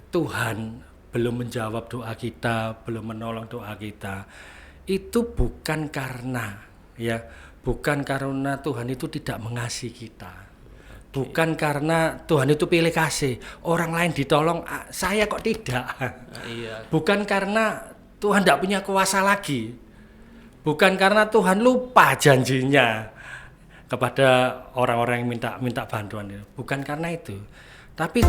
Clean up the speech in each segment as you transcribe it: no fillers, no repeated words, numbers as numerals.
Tuhan belum menjawab doa kita, belum menolong doa kita, itu bukan karena Tuhan itu tidak mengasihi kita. Bukan karena Tuhan itu pilih kasih, orang lain ditolong, saya kok tidak. Iya. Bukan karena Tuhan tidak punya kuasa lagi. Bukan karena Tuhan lupa janjinya kepada orang-orang yang minta bantuan itu. Bukan karena itu. Tapi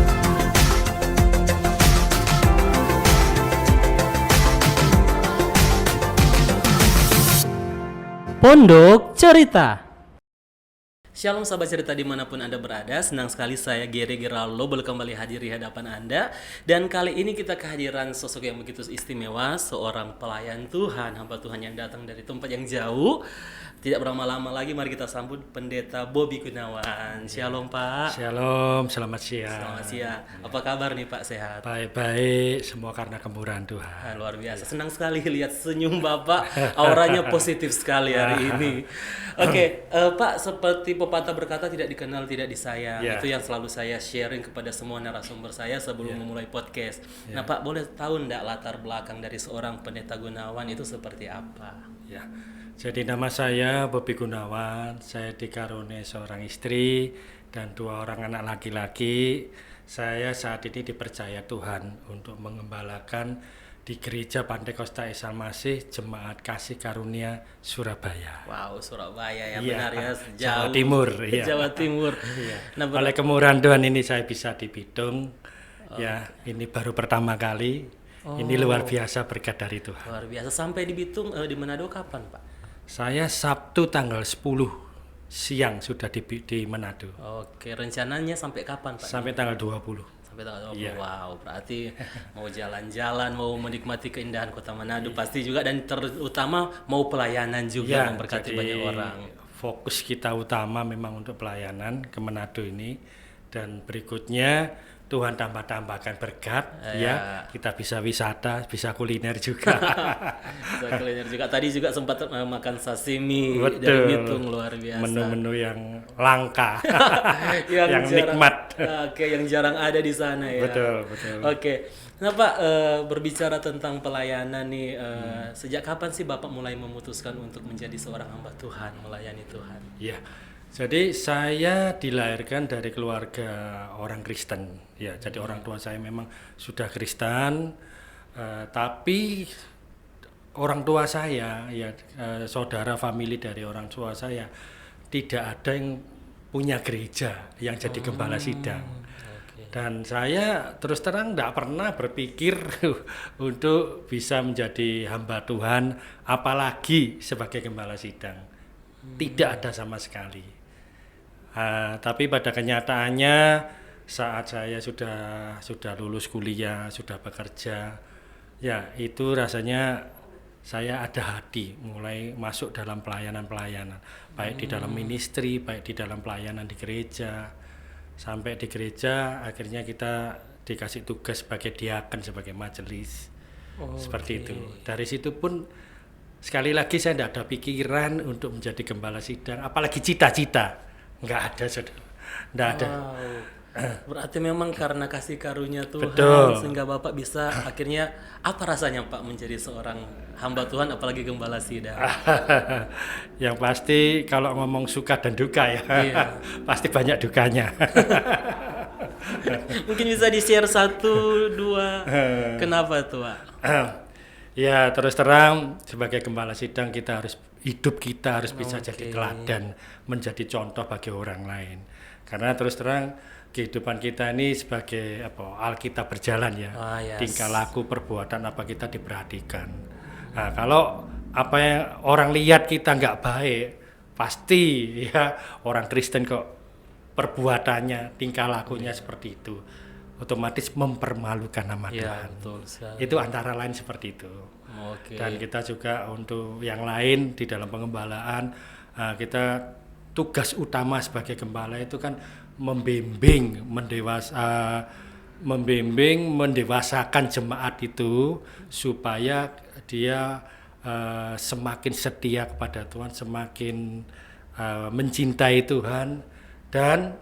Pondok Cerita. Shalom sahabat cerita dimanapun Anda berada, senang sekali saya Gere Geraldo kembali hadir di hadapan Anda. Dan kali ini kita kehadiran sosok yang begitu istimewa, seorang pelayan Tuhan, hamba Tuhan yang datang dari tempat yang jauh. Tidak berlama-lama lagi, mari kita sambut Pendeta Bobby Gunawan. Shalom Pak. Shalom, selamat siang. Selamat siang. Apa kabar nih Pak, sehat? Baik-baik, semua karena kemurahan Tuhan. Luar biasa, senang sekali lihat senyum Bapak, auranya positif sekali hari ini. Oke, Pak, seperti pepatah berkata tidak dikenal tidak disayang. Itu yang selalu saya sharing kepada semua narasumber saya sebelum memulai podcast. Nah Pak, boleh tahu enggak latar belakang dari seorang Pendeta Gunawan itu seperti apa? Ya. Jadi nama saya Bobby Gunawan, saya dikaruniai seorang istri dan 2 orang anak laki-laki. Saya saat ini dipercaya Tuhan untuk mengembalakan di Gereja Pantekosta Isa Masih Jemaat Kasih Karunia Surabaya. Wow, Surabaya ya, Iya, benar ya, Jawa Timur. Iya. Jawa Timur. Nah, oleh kemurahan Tuhan ini saya bisa di Bitung. Ya, ini baru pertama kali. Ini luar biasa berkat dari Tuhan. Luar biasa. Sampai di Bitung, di Manado kapan Pak? Saya Sabtu tanggal 10 siang sudah di Manado. Oke, rencananya sampai kapan Pak? Sampai tanggal 20. Sampai tanggal 20. Iya. Wow, berarti mau jalan-jalan, mau menikmati keindahan kota Manado pasti juga, dan terutama mau pelayanan juga, memberkati banyak orang. Fokus kita utama memang untuk pelayanan ke Manado ini, dan berikutnya Tuhan tambahkan berkat, kita bisa wisata, bisa kuliner juga. Bisa kuliner juga. Tadi juga sempat makan sashimi. Betul. Dari Bitung, luar biasa. Menu-menu yang langka, jarang, yang nikmat. Oke, yang jarang ada di sana ya. Betul. Oke. Nah Pak, berbicara tentang pelayanan nih, sejak kapan sih Bapak mulai memutuskan untuk menjadi seorang hamba Tuhan, melayani Tuhan? Ya. Jadi saya dilahirkan dari keluarga orang Kristen, ya. Jadi orang tua saya memang sudah Kristen, tapi orang tua saya, saudara famili dari orang tua saya tidak ada yang punya gereja yang jadi gembala sidang. Dan saya terus terang tidak pernah berpikir untuk bisa menjadi hamba Tuhan, apalagi sebagai gembala sidang. Tidak ada sama sekali. Tapi pada kenyataannya saat saya sudah lulus kuliah, sudah bekerja, ya itu rasanya saya ada hati mulai masuk dalam pelayanan, baik di dalam ministry, baik di dalam pelayanan di gereja. Sampai di gereja akhirnya kita dikasih tugas sebagai diaken, sebagai majelis. Seperti itu. Dari situ pun sekali lagi saya tidak ada pikiran untuk menjadi gembala sidang, apalagi cita-cita. Enggak ada, saudara. Enggak ada. Berarti memang karena kasih karunia Tuhan. Betul. Sehingga Bapak bisa akhirnya, apa rasanya Pak menjadi seorang hamba Tuhan, apalagi gembala sidang? Yang pasti kalau ngomong suka dan duka ya, pasti banyak dukanya. Mungkin bisa di-share 1-2, kenapa tuh Pak? Ya terus terang sebagai gembala sidang kita harus bisa jadi teladan, menjadi contoh bagi orang lain. Karena terus terang kehidupan kita ini sebagai Alkitab berjalan ya. Tingkah laku, perbuatan apa kita diperhatikan. Nah, kalau apa yang orang lihat kita nggak baik, pasti ya orang Kristen kok perbuatannya, tingkah lakunya seperti itu, otomatis mempermalukan nama Tuhan. Betul, itu antara lain seperti itu. Dan kita juga untuk yang lain di dalam pengembalaan, kita tugas utama sebagai gembala itu kan membimbing, mendewasakan jemaat itu supaya dia semakin setia kepada Tuhan, semakin mencintai Tuhan, dan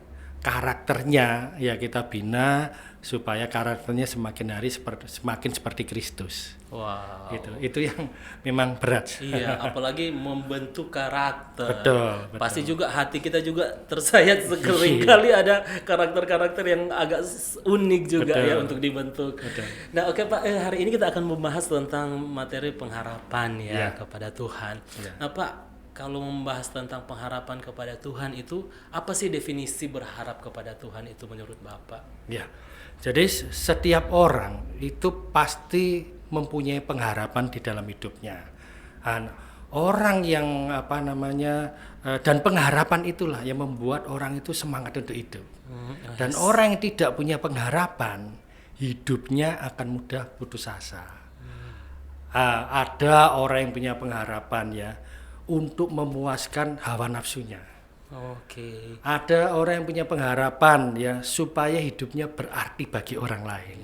karakternya ya kita bina supaya karakternya semakin hari semakin seperti Kristus. Wow. Itu yang memang berat. Iya, apalagi membentuk karakter. Betul. Pasti juga hati kita juga tersayat sekali kali ada karakter-karakter yang agak unik juga Betul. ya untuk dibentuk. Betul. Nah, oke Pak, hari ini kita akan membahas tentang materi pengharapan ya Iya. kepada Tuhan. Iya. Nah, Pak, kalau membahas tentang pengharapan kepada Tuhan itu apa sih definisi berharap kepada Tuhan itu menurut Bapak? Ya. Jadi setiap orang itu pasti mempunyai pengharapan di dalam hidupnya. Orang yang dan pengharapan itulah yang membuat orang itu semangat untuk hidup. Dan orang yang tidak punya pengharapan, hidupnya akan mudah putus asa. Ada orang yang punya pengharapan ya untuk memuaskan hawa nafsunya. Oke. Ada orang yang punya pengharapan ya supaya hidupnya berarti bagi orang lain.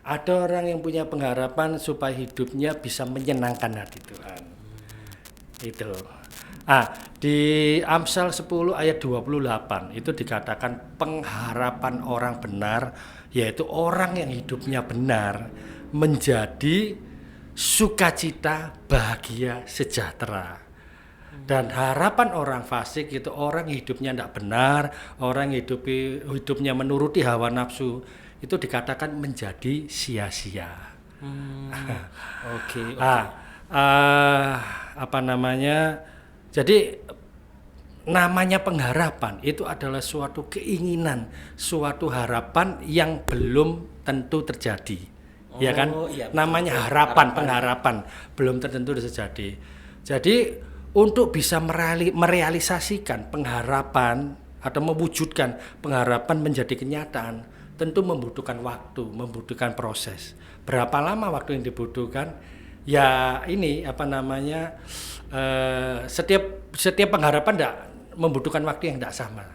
Ada orang yang punya pengharapan supaya hidupnya bisa menyenangkan hati Tuhan. Itu. Di Amsal 10 ayat 28 itu dikatakan pengharapan orang benar yaitu orang yang hidupnya benar menjadi sukacita, bahagia, sejahtera. Dan harapan orang fasik itu orang hidupnya tidak benar, orang hidupnya menuruti hawa nafsu, itu dikatakan menjadi sia-sia. Oke. Jadi namanya pengharapan itu adalah suatu keinginan, suatu harapan yang belum tentu terjadi. Ya kan? Iya, Namanya harapan, pengharapan belum tentu terjadi. Jadi untuk bisa merealisasikan pengharapan atau mewujudkan pengharapan menjadi kenyataan tentu membutuhkan waktu, membutuhkan proses. Berapa lama waktu yang dibutuhkan? Ya ini setiap pengharapan membutuhkan waktu yang tidak sama,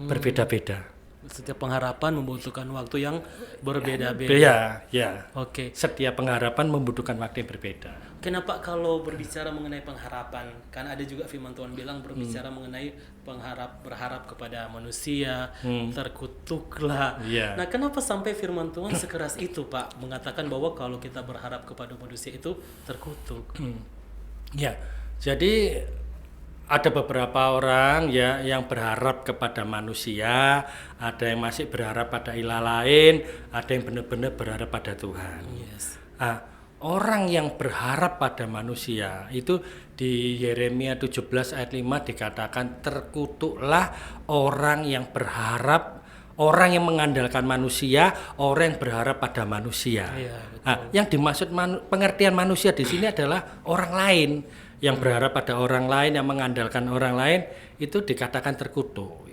berbeda-beda. Setiap pengharapan membutuhkan waktu yang berbeda-beda. Ya. Oke. Setiap pengharapan membutuhkan waktu yang berbeda. Kenapa kalau berbicara mengenai pengharapan, kan ada juga firman Tuhan bilang berbicara mengenai berharap kepada manusia, terkutuklah. Iya. Nah, kenapa sampai firman Tuhan sekeras itu, Pak, mengatakan bahwa kalau kita berharap kepada manusia itu terkutuk? Ya, jadi ada beberapa orang ya yang berharap kepada manusia, ada yang masih berharap pada ilah lain, ada yang benar-benar berharap pada Tuhan. Yes. Orang yang berharap pada manusia itu di Yeremia 17 ayat 5 dikatakan terkutuklah orang yang berharap, orang yang mengandalkan manusia, orang yang berharap pada manusia. Iya, betul. Yang dimaksud pengertian manusia di sini adalah orang lain. Yang berharap pada orang lain, yang mengandalkan orang lain itu dikatakan terkutuk.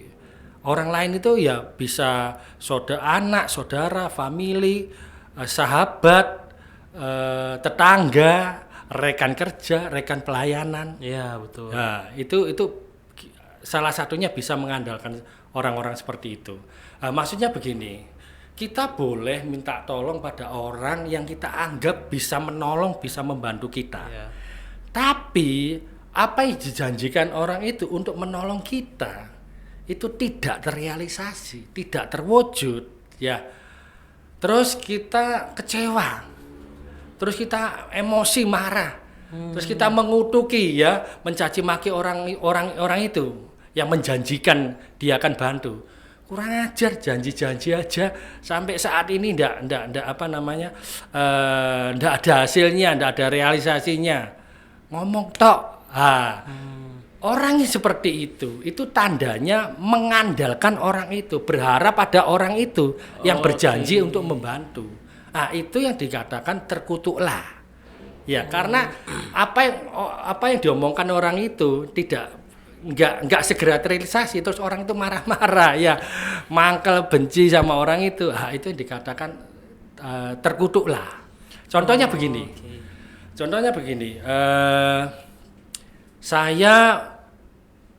Orang lain itu ya bisa anak, saudara, famili, sahabat, tetangga, rekan kerja, rekan pelayanan. Iya, betul. Nah, itu salah satunya bisa mengandalkan orang-orang seperti itu. Maksudnya begini, kita boleh minta tolong pada orang yang kita anggap bisa menolong, bisa membantu kita. Iya. Tapi apa yang dijanjikan orang itu untuk menolong kita itu tidak terrealisasi, tidak terwujud, ya. Terus kita kecewa, terus kita emosi, marah, terus kita mengutuki, ya, mencaci maki orang itu yang menjanjikan dia akan bantu. Kurang ajar, janji-janji aja sampai saat ini ndak ada hasilnya, ndak ada realisasinya. Ngomong tok. Orang yang seperti itu tandanya mengandalkan orang itu, berharap pada orang itu yang berjanji untuk membantu. Itu yang dikatakan terkutuklah. Ya, karena apa yang diomongkan orang itu enggak segera terrealisasi, terus orang itu marah-marah, ya, mangkel, benci sama orang itu. Itu yang dikatakan terkutuklah. Contohnya begini. Saya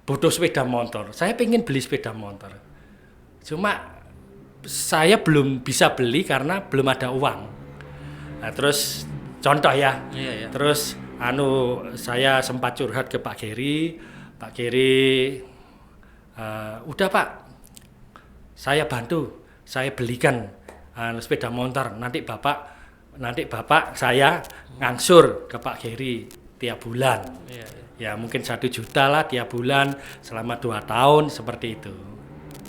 butuh sepeda motor. Saya pengen beli sepeda motor. Cuma saya belum bisa beli karena belum ada uang. Nah, terus contoh ya. Iya. Terus saya sempat curhat ke Pak Geri. Pak Geri, udah Pak, saya bantu, saya belikan sepeda motor, nanti bapak saya ngangsur ke Pak Geri tiap bulan. Iya. Ya mungkin 1 juta lah tiap bulan selama 2 tahun seperti itu.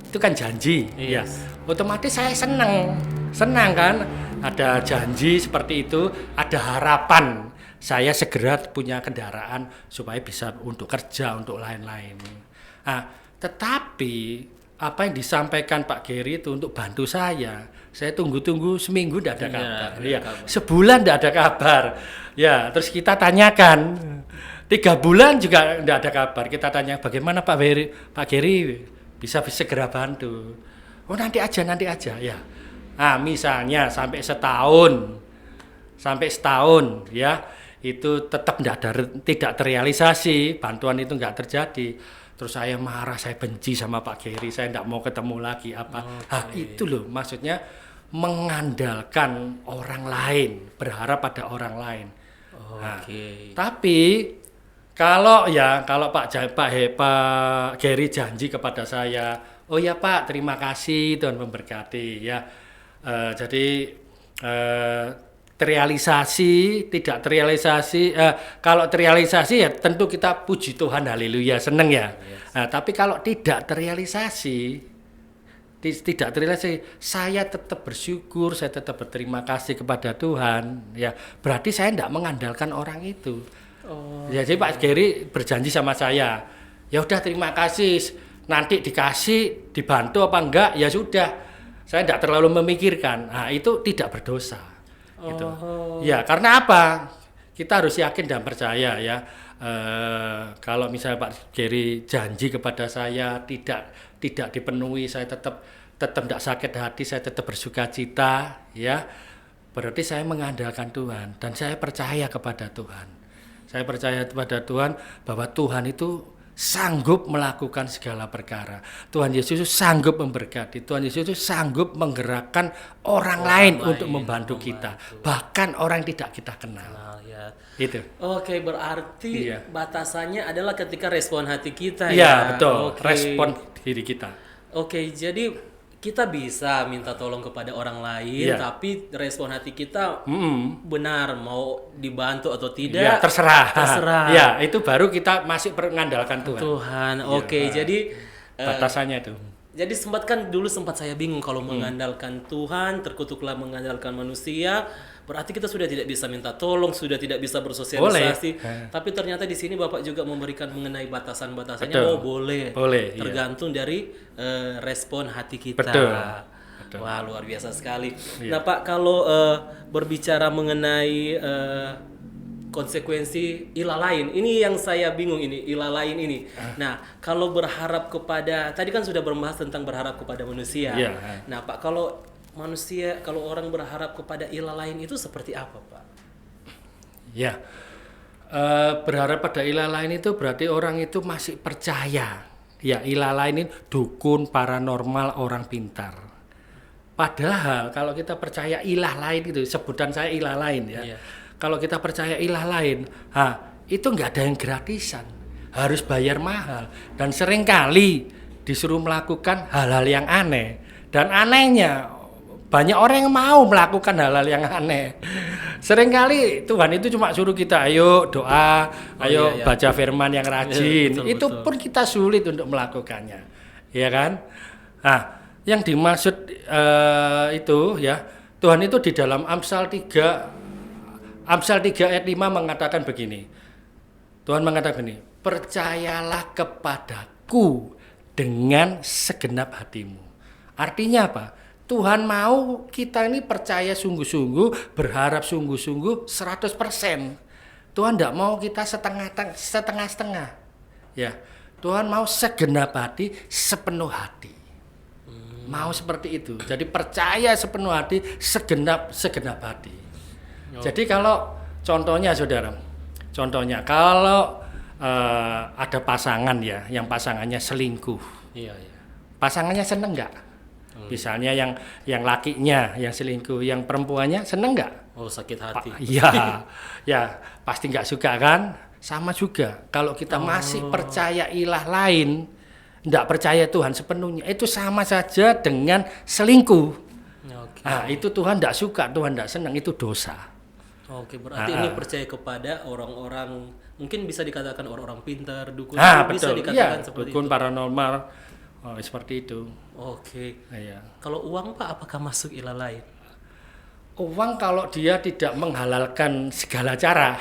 Itu kan janji, ya. Yes. Otomatis saya senang kan. Ada janji seperti itu, ada harapan saya segera punya kendaraan supaya bisa untuk kerja, untuk lain-lain. Nah, tetapi apa yang disampaikan Pak Geri itu untuk bantu saya tunggu-tunggu seminggu tidak ada kabar. Ya, sebulan tidak ada kabar. Ya, terus kita tanyakan 3 bulan juga tidak ada kabar. Kita tanya bagaimana Pak Geri bisa segera bantu. Oh nanti aja ya. Nah misalnya sampai setahun ya itu tetap tidak terrealisasi, bantuan itu nggak terjadi. Terus saya marah, saya benci sama Pak Geri, saya tidak mau ketemu lagi apa. Itu loh maksudnya mengandalkan orang lain, berharap pada orang lain. Tapi kalau Pak Geri janji kepada saya, oh ya Pak, terima kasih, Tuhan memberkati ya. Jadi terrealisasi, tidak terrealisasi. Kalau terrealisasi ya tentu kita puji Tuhan, haleluya, seneng ya. Yes. Tapi kalau tidak terrealisasi, saya tetap bersyukur, saya tetap berterima kasih kepada Tuhan. Ya, berarti saya tidak mengandalkan orang itu. Jadi Pak Geri berjanji sama saya, ya udah terima kasih, nanti dikasih, dibantu apa enggak, ya sudah, saya tidak terlalu memikirkan. Nah itu tidak berdosa. Gitu. Ya karena apa? Kita harus yakin dan percaya ya. Kalau misalnya Pak Geri janji kepada saya tidak dipenuhi, saya tetap tidak sakit hati, saya tetap bersukacita, ya. Berarti saya mengandalkan Tuhan dan saya percaya kepada Tuhan. Saya percaya kepada Tuhan bahwa Tuhan itu sanggup melakukan segala perkara. Tuhan Yesus sanggup memberkati. Tuhan Yesus sanggup menggerakkan orang lain untuk membantu kita. Bahkan orang yang tidak kita kenal. Ya. Itu. Oke, berarti batasannya adalah ketika respon hati kita ya. Iya, betul. Respon diri kita. Oke, jadi kita bisa minta tolong kepada orang lain, tapi respon hati kita benar mau dibantu atau tidak. Ya, terserah. Ya, itu baru kita masih mengandalkan Tuhan. Oke, jadi batasannya itu. Jadi dulu sempat saya bingung kalau mengandalkan Tuhan, terkutuklah mengandalkan manusia, berarti kita sudah tidak bisa minta tolong, sudah tidak bisa bersosialisasi. Tapi ternyata di sini Bapak juga memberikan mengenai batasan-batasannya. Boleh. Tergantung dari respon hati kita. Betul. Wah, luar biasa sekali. Nah, Pak, kalau berbicara mengenai konsekuensi ilah lain, ini yang saya bingung ini, ilah lain ini. Nah, kalau berharap kepada, tadi kan sudah membahas tentang berharap kepada manusia. Nah, Pak, kalau orang berharap kepada ilah lain itu seperti apa, Pak? Ya, berharap pada ilah lain itu berarti orang itu masih percaya. Ya, ilah lain ini dukun, paranormal, orang pintar. Padahal kalau kita percaya ilah lain itu, sebutan saya ilah lain ya. Kalau kita percaya ilah lain, itu nggak ada yang gratisan, harus bayar mahal. Dan seringkali disuruh melakukan hal-hal yang aneh. Dan anehnya, banyak orang yang mau melakukan hal-hal yang aneh. Seringkali Tuhan itu cuma suruh kita, ayo doa, baca firman yang rajin. Betul. Pun kita sulit untuk melakukannya, ya kan? Nah, yang dimaksud itu ya, Tuhan itu di dalam Amsal 3 ayat 5 mengatakan begini. Tuhan mengatakan begini, percayalah kepadaku dengan segenap hatimu. Artinya apa? Tuhan mau kita ini percaya sungguh-sungguh, berharap sungguh-sungguh 100%. Tuhan tidak mau kita setengah-setengah. Ya, Tuhan mau segenap hati, sepenuh hati. Mau seperti itu. Jadi percaya sepenuh hati, segenap hati. Jadi kalau contohnya saudara, kalau ada pasangan ya, yang pasangannya selingkuh, pasangannya seneng nggak? Misalnya yang lakinya yang selingkuh, yang perempuannya seneng nggak? Oh, sakit hati. Ya pasti nggak suka kan? Sama juga kalau kita masih percaya ilah lain, tidak percaya Tuhan sepenuhnya, itu sama saja dengan selingkuh. Oke. Itu Tuhan tidak suka, Tuhan tidak senang, itu dosa. Oke, berarti ini percaya kepada orang-orang, mungkin bisa dikatakan orang-orang pintar, dukun, bisa Betul. dikatakan Iya, seperti dukun itu. paranormal, seperti itu. Oke. Iya. Kalau uang Pak, apakah masuk ilah lain? Uang kalau dia tidak menghalalkan segala cara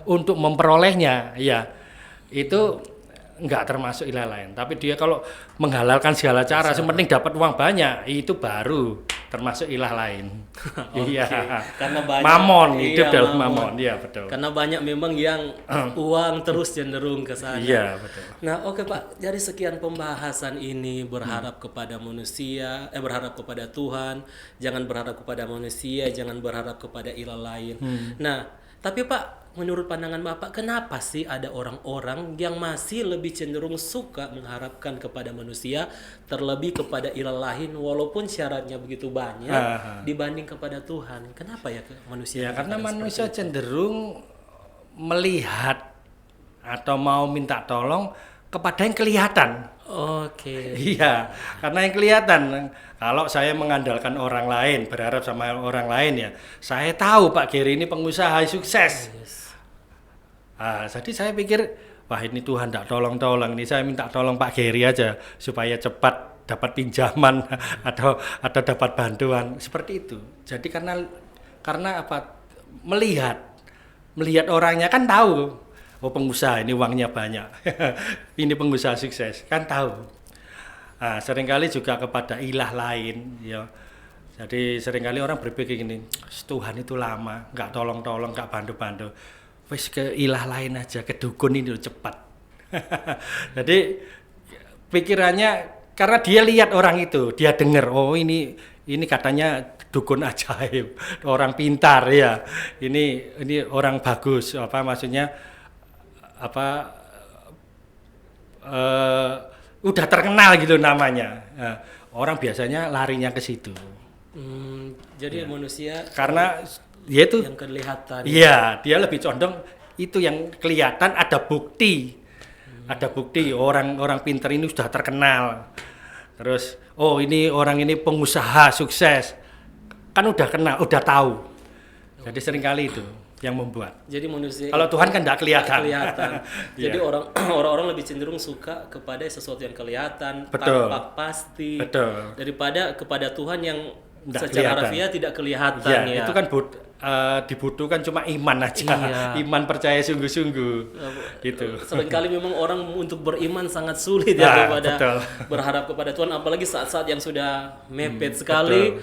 untuk memperolehnya, ya itu enggak termasuk ilah lain. Tapi dia kalau menghalalkan segala cara, sepenting dapat uang banyak, itu baru termasuk ilah lain. Iya. Karena banyak Mamon, hidup iya, dalam mamon, iya betul. Karena banyak memang yang uang terus cenderung ke sana. Iya betul. Nah, oke Pak, dari sekian pembahasan ini berharap kepada manusia, berharap kepada Tuhan, jangan berharap kepada manusia, jangan berharap kepada ilah lain. Nah, tapi Pak, menurut pandangan Bapak, kenapa sih ada orang-orang yang masih lebih cenderung suka mengharapkan kepada manusia terlebih kepada ilah lain walaupun syaratnya begitu banyak dibanding kepada Tuhan? Kenapa ya manusia? Ya karena manusia cenderung melihat atau mau minta tolong kepada yang kelihatan. Oke. Iya, karena yang kelihatan. Kalau saya mengandalkan orang lain, berharap sama orang lain ya, saya tahu Pak Geri ini pengusaha sukses. Jadi saya pikir, wah ini Tuhan tidak tolong-tolong, ini saya minta tolong Pak Geri aja supaya cepat dapat pinjaman atau dapat bantuan seperti itu. Jadi karena apa? Melihat orangnya kan tahu. Oh pengusaha ini uangnya banyak, ini pengusaha sukses kan tahu. Seringkali juga kepada ilah lain, ya. Jadi seringkali orang berpikir gini, Tuhan itu lama, nggak tolong-tolong, nggak bantu-bantu. Wes ke ilah lain aja, ke dukun ini cepat. Jadi pikirannya karena dia lihat orang itu, dia dengar, oh ini katanya dukun ajaib, orang pintar ya. Ini orang bagus, apa maksudnya? Udah terkenal gitu namanya. Orang biasanya larinya ke situ. Jadi manusia Karena dia itu yang kelihatan. Iya, dia lebih condong itu yang kelihatan ada bukti. Ada bukti orang pintar ini sudah terkenal. Terus ini orang ini pengusaha sukses. Kan udah kenal, udah tahu. Jadi seringkali itu yang membuat. Jadi manusia Kalau Tuhan kan tidak kelihatan. Jadi orang-orang lebih cenderung suka kepada sesuatu yang kelihatan, Betul. tampak pasti, Betul. daripada kepada Tuhan yang Nggak secara kelihatan. harfiah tidak kelihatan ya. Itu kan dibutuhkan cuma iman aja. Iya. Iman percaya sungguh-sungguh. Gitu. Seringkali memang orang untuk beriman sangat sulit daripada betul. berharap kepada Tuhan, apalagi saat-saat yang sudah mepet sekali.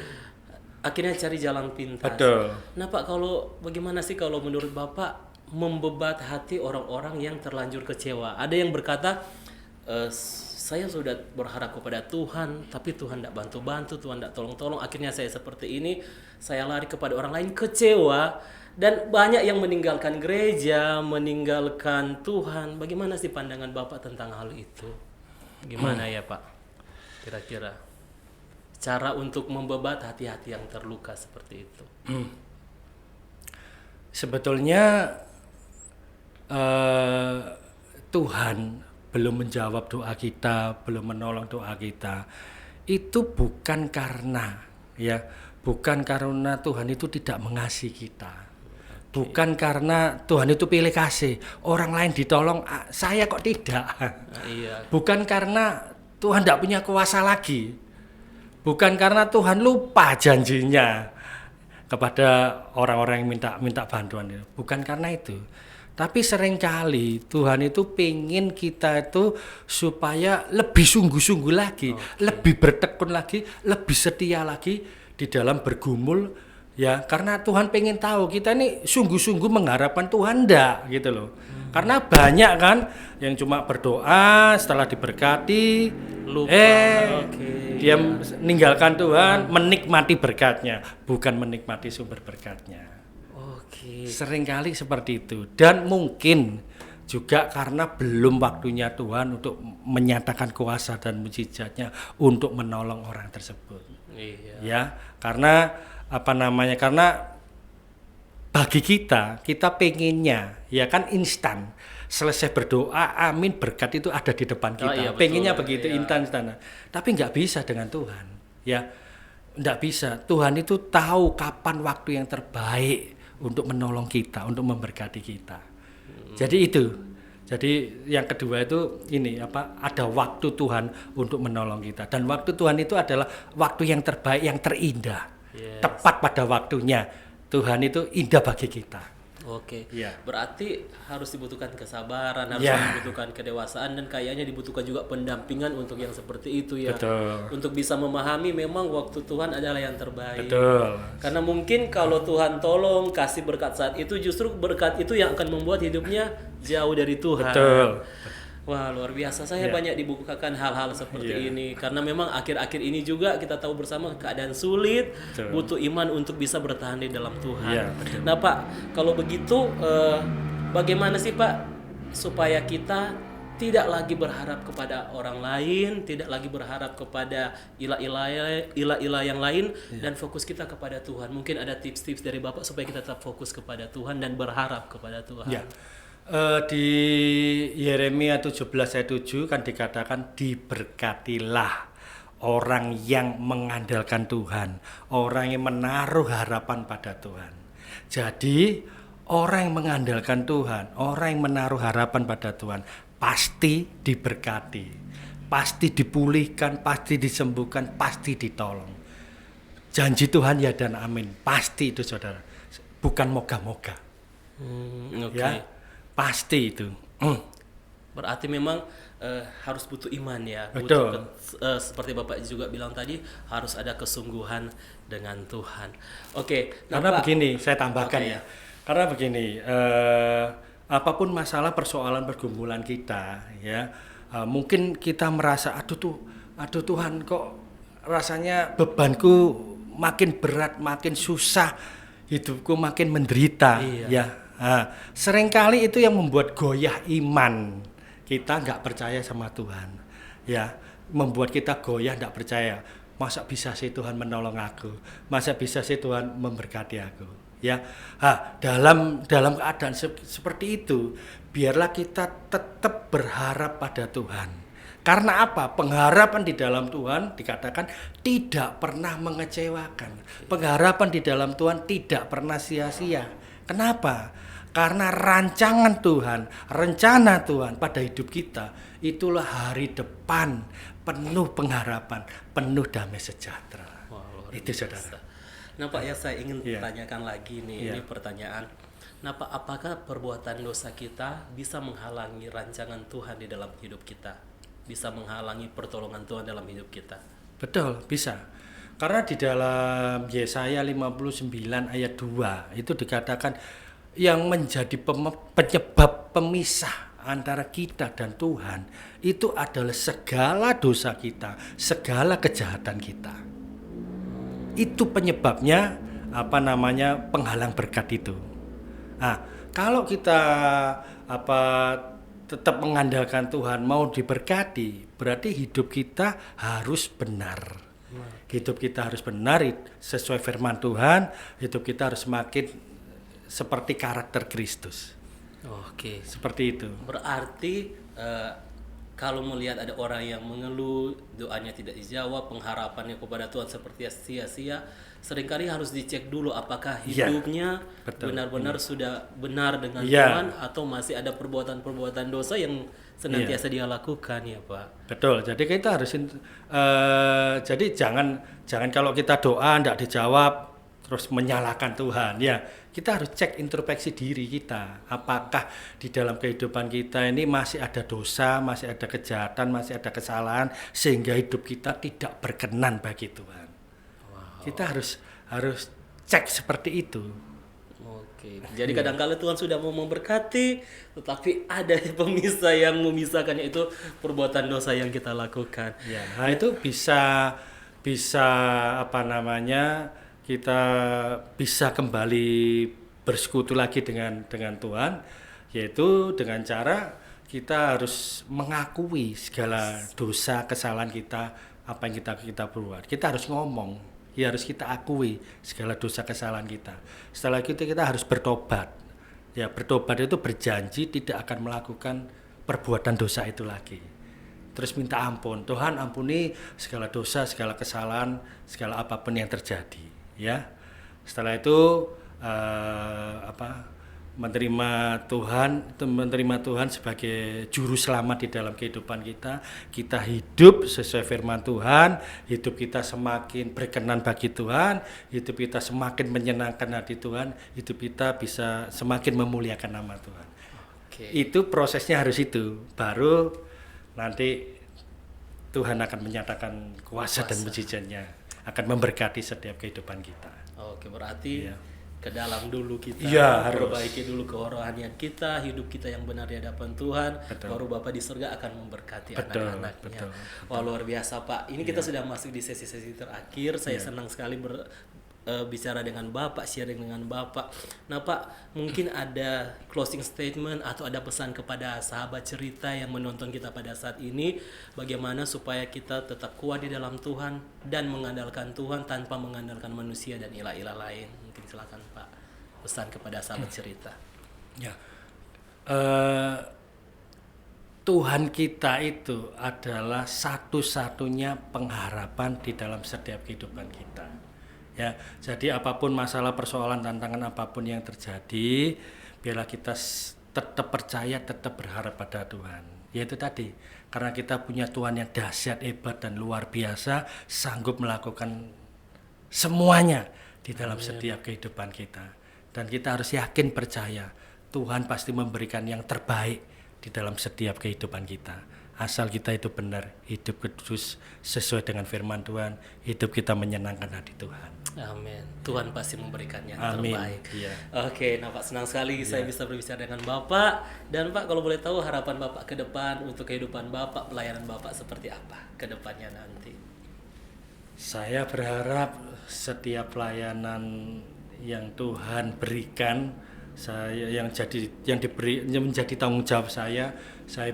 Akhirnya cari jalan pintas. Betul. Nah Pak, bagaimana sih kalau menurut Bapak membebat hati orang-orang yang terlanjur kecewa? Ada yang berkata, saya sudah berharap kepada Tuhan, tapi Tuhan tidak bantu-bantu, Tuhan tidak tolong-tolong. Akhirnya saya seperti ini, saya lari kepada orang lain, kecewa. Dan banyak yang meninggalkan gereja, meninggalkan Tuhan. Bagaimana sih pandangan Bapak tentang hal itu? Gimana ya Pak? Kira-kira cara untuk membebat hati-hati yang terluka seperti itu. Sebetulnya Tuhan belum menjawab doa kita, belum menolong doa kita. Itu bukan karena Tuhan itu tidak mengasihi kita. Bukan karena Tuhan itu pilih kasih, orang lain ditolong, saya kok tidak. Iya. Bukan karena Tuhan tidak punya kuasa lagi. Bukan karena Tuhan lupa janjinya kepada orang-orang yang minta bantuan itu. Bukan karena itu. Tapi seringkali Tuhan itu pengen kita itu supaya lebih sungguh-sungguh lagi, lebih bertekun lagi, lebih setia lagi di dalam bergumul ya, karena Tuhan pengen tahu kita ini sungguh-sungguh mengharapkan Tuhan enggak gitu loh. Karena banyak kan yang cuma berdoa setelah diberkati Lupa. dia meninggalkan Tuhan, menikmati berkatnya, bukan menikmati sumber berkatnya. Oke. Seringkali seperti itu, dan mungkin juga karena belum waktunya Tuhan untuk menyatakan kuasa dan mujizatnya untuk menolong orang tersebut. Iya. Ya, karena karena bagi kita pengennya ya kan instan. selesai berdoa, amin, berkat itu ada di depan kita. iya, betul. Pengennya begitu Iya. instan. Tapi nggak bisa dengan Tuhan. Ya, nggak bisa. Tuhan itu tahu kapan waktu yang terbaik untuk menolong kita, untuk memberkati kita. Jadi itu. Jadi yang kedua itu ini ada waktu Tuhan untuk menolong kita, dan waktu Tuhan itu adalah waktu yang terbaik, yang terindah. Yes. Tepat pada waktunya. Tuhan itu indah bagi kita. Oke, Iya. berarti harus dibutuhkan kesabaran, harus Ya. dibutuhkan kedewasaan, dan kayaknya dibutuhkan juga pendampingan untuk yang seperti itu ya. Betul. Untuk bisa memahami memang waktu Tuhan adalah yang terbaik. Betul. Karena mungkin kalau Tuhan tolong kasih berkat saat itu, justru berkat itu yang akan membuat hidupnya jauh dari Tuhan. Betul. Wah, luar biasa. Saya Ya. banyak dibukakan hal-hal seperti Ya. ini. Karena memang akhir-akhir ini juga kita tahu bersama keadaan sulit, Betul. butuh iman untuk bisa bertahan di dalam Tuhan. Ya, betul. Nah, Pak, kalau begitu bagaimana sih, Pak, supaya kita tidak lagi berharap kepada orang lain, tidak lagi berharap kepada ilah-ilah yang lain, dan fokus kita kepada Tuhan. Mungkin ada tips-tips dari Bapak supaya kita tetap fokus kepada Tuhan dan berharap kepada Tuhan. Ya. Di Yeremia 17 ayat 7 kan dikatakan, diberkatilah orang yang mengandalkan Tuhan, orang yang menaruh harapan pada Tuhan. Jadi orang yang mengandalkan Tuhan, orang yang menaruh harapan pada Tuhan pasti diberkati, pasti dipulihkan, pasti disembuhkan, pasti ditolong. Janji Tuhan ya dan amin, pasti itu saudara, bukan moga-moga. Oke. Ya, pasti itu. Berarti memang harus butuh iman ya. Betul. Seperti Bapak juga bilang tadi, harus ada kesungguhan dengan Tuhan. Oke. Nah, Karena Pak, begini, saya tambahkan Oke. ya. Karena begini, apapun masalah persoalan pergumulan kita, ya, mungkin kita merasa, aduh Tuhan, kok rasanya bebanku makin berat, makin susah, hidupku makin menderita, Iya. ya. Seringkali itu yang membuat goyah iman kita, nggak percaya sama Tuhan, ya, membuat kita goyah, nggak percaya. Masa bisa sih Tuhan menolong aku? Masa bisa sih Tuhan memberkati aku? Ya, dalam keadaan seperti itu, biarlah kita tetap berharap pada Tuhan. Karena apa? Pengharapan di dalam Tuhan dikatakan tidak pernah mengecewakan. Pengharapan di dalam Tuhan tidak pernah sia-sia. Kenapa? Karena rancangan Tuhan, rencana Tuhan pada hidup kita, itulah hari depan penuh pengharapan, penuh damai sejahtera. Wah, luar Itu biasa. saudara. Nah, Pak, ya saya ingin Iya. tanyakan lagi nih, Iya. ini pertanyaan. Nah, Pak, apakah perbuatan dosa kita bisa menghalangi rancangan Tuhan di dalam hidup kita? Bisa menghalangi pertolongan Tuhan dalam hidup kita? Betul, bisa. Karena di dalam Yesaya 59 ayat 2 itu dikatakan yang menjadi penyebab pemisah antara kita dan Tuhan itu adalah segala dosa kita, segala kejahatan kita. Itu penyebabnya penghalang berkat itu. Nah, kalau kita tetap mengandalkan Tuhan, mau diberkati, berarti hidup kita harus benar. Hidup kita harus benar sesuai firman Tuhan, hidup kita harus semakin seperti karakter Kristus. Oke. Seperti itu. Berarti kalau melihat ada orang yang mengeluh, doanya tidak dijawab, pengharapannya kepada Tuhan seperti sia-sia, seringkali harus dicek dulu apakah Iya, hidupnya betul. benar-benar sudah benar dengan Iya. Tuhan, atau masih ada perbuatan-perbuatan dosa yang senantiasa dia lakukan ya, Pak. Betul. Jadi kita harus jadi jangan kalau kita doa tidak dijawab terus menyalahkan Tuhan. Ya, kita harus cek introspeksi diri kita. Apakah di dalam kehidupan kita ini masih ada dosa, masih ada kejahatan, masih ada kesalahan sehingga hidup kita tidak berkenan bagi Tuhan. Kita harus cek seperti itu. Oke. Jadi kadang-kala Tuhan sudah mau memberkati, tetapi ada pemisah yang memisahkannya, itu perbuatan dosa yang kita lakukan. Ya, nah itu bisa kita bisa kembali bersekutu lagi dengan Tuhan, yaitu dengan cara kita harus mengakui segala dosa kesalahan kita, apa yang kita buat. Kita harus ngomong, ya harus kita akui segala dosa kesalahan kita. Setelah itu kita harus bertobat, Ya, bertobat itu berjanji tidak akan melakukan perbuatan dosa itu lagi. Terus minta ampun, Tuhan ampuni segala dosa, segala kesalahan, segala apapun yang terjadi, ya. Setelah itu menerima Tuhan sebagai juru selamat di dalam kehidupan kita. Kita hidup sesuai firman Tuhan, hidup kita semakin berkenan bagi Tuhan, hidup kita semakin menyenangkan hati Tuhan, hidup kita bisa semakin memuliakan nama Tuhan. Itu prosesnya harus itu, baru nanti Tuhan akan menyatakan kuasa dan mujizatnya, akan memberkati setiap kehidupan kita. Oke, berarti ke dalam dulu kita, harus perbaiki dulu kerohanian kita, hidup kita yang benar di hadapan Tuhan, baru Bapak di surga akan memberkati anak-anaknya. Wah, luar biasa Pak. Ini kita sudah masuk di sesi-sesi terakhir. Saya senang sekali bicara dengan Bapak, sharing dengan Bapak. Nah Pak, mungkin ada closing statement atau ada pesan kepada sahabat cerita yang menonton kita pada saat ini, bagaimana supaya kita tetap kuat di dalam Tuhan dan mengandalkan Tuhan tanpa mengandalkan manusia dan ilah-ilah lain. Mungkin silakan Pak, pesan kepada sahabat cerita. Ya, Tuhan kita itu adalah satu-satunya pengharapan di dalam setiap kehidupan kita. Ya, jadi apapun masalah, persoalan, tantangan apapun yang terjadi, biarlah kita tetap percaya, tetap berharap pada Tuhan. Yaitu tadi, karena kita punya Tuhan yang dahsyat, hebat dan luar biasa, sanggup melakukan semuanya di dalam setiap kehidupan kita. Dan kita harus yakin percaya, Tuhan pasti memberikan yang terbaik di dalam setiap kehidupan kita. Asal kita itu benar, hidup kudus sesuai dengan firman Tuhan, hidup kita menyenangkan hati Tuhan. Amin. Tuhan pasti memberikan yang Amin. terbaik. Iya. Oke, nah Pak, senang sekali saya bisa berbicara dengan Bapak. Dan Pak, kalau boleh tahu harapan Bapak ke depan untuk kehidupan Bapak, pelayanan Bapak seperti apa ke depannya nanti? Saya berharap setiap pelayanan yang Tuhan berikan, yang menjadi tanggung jawab saya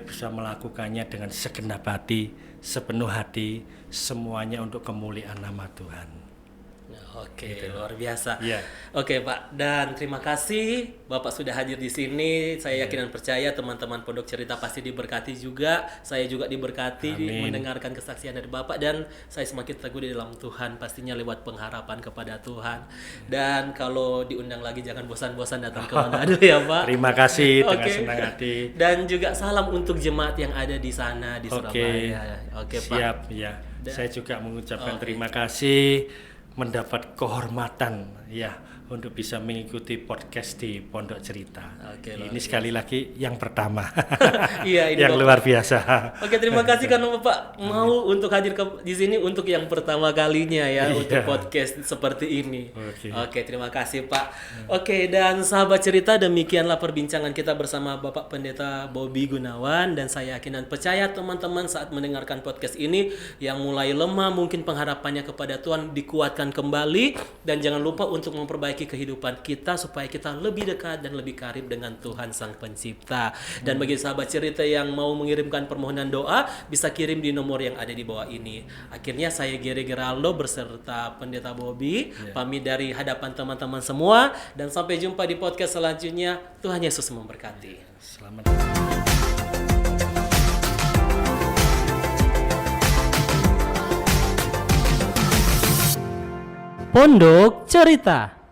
bisa melakukannya dengan segenap hati, sepenuh hati, semuanya untuk kemuliaan nama Tuhan. Oke, luar biasa. Yeah. Oke Pak, dan terima kasih Bapak sudah hadir di sini. Saya yakin dan percaya teman-teman Pondok Cerita pasti diberkati juga. Saya juga diberkati mendengarkan kesaksian dari Bapak, dan saya semakin teguh di dalam Tuhan, pastinya lewat pengharapan kepada Tuhan. Dan kalau diundang lagi jangan bosan-bosan datang ke Manado ya Pak. Terima kasih dengan senang hati. Dan juga salam untuk jemaat yang ada di sana di Surabaya. Oke Pak. Siap ya. Saya juga mengucapkan terima kasih, mendapat kehormatan ya untuk bisa mengikuti podcast di Pondok Cerita. Ini sekali lagi yang pertama. Iya, ini yang Bapak. Luar biasa. Oke, terima kasih karena Bapak mau untuk hadir di sini untuk yang pertama kalinya ya untuk podcast seperti ini. Oke, terima kasih Pak. Oke, dan sahabat cerita, demikianlah perbincangan kita bersama Bapak Pendeta Bobby Gunawan, dan saya yakin dan percaya teman-teman saat mendengarkan podcast ini yang mulai lemah mungkin pengharapannya kepada Tuhan dikuatkan kembali, dan jangan lupa untuk memperbaiki kehidupan kita supaya kita lebih dekat dan lebih karib dengan Tuhan Sang Pencipta. Dan bagi sahabat cerita yang mau mengirimkan permohonan doa, bisa kirim di nomor yang ada di bawah ini. Akhirnya saya Gere Geraldo beserta Pendeta Bobby pamit dari hadapan teman-teman semua, dan sampai jumpa di podcast selanjutnya. Tuhan Yesus memberkati. Selamat. Pondok Cerita.